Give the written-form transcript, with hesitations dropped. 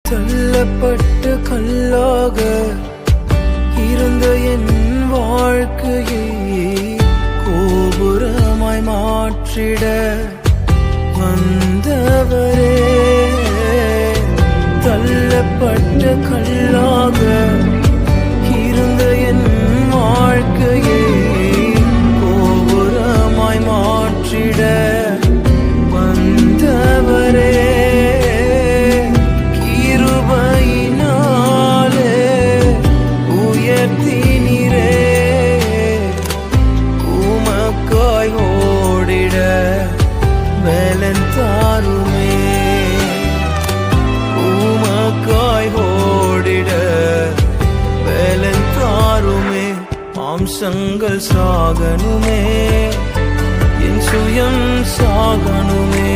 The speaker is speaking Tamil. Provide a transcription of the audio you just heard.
தள்ளப்பட்ட கல்லாக இருந்த என் வாழ்க்கையை கோபுரமாய் மாற்றிட வந்தவரே. தள்ளப்பட்ட கல்லாக இருந்த என் வாழ்க்கையை கோபுரமாய் மாற்றிட வந்தவரே. கிருபையினாலே உயர்த்தினீரே, உமக்காய் ஓடிட பலன் தாருமே. உமக்காய் ஓடிட பலன் தாருமே. மாம்சங்கள் சாகனுமே, என் சுயம் சாகனுமே.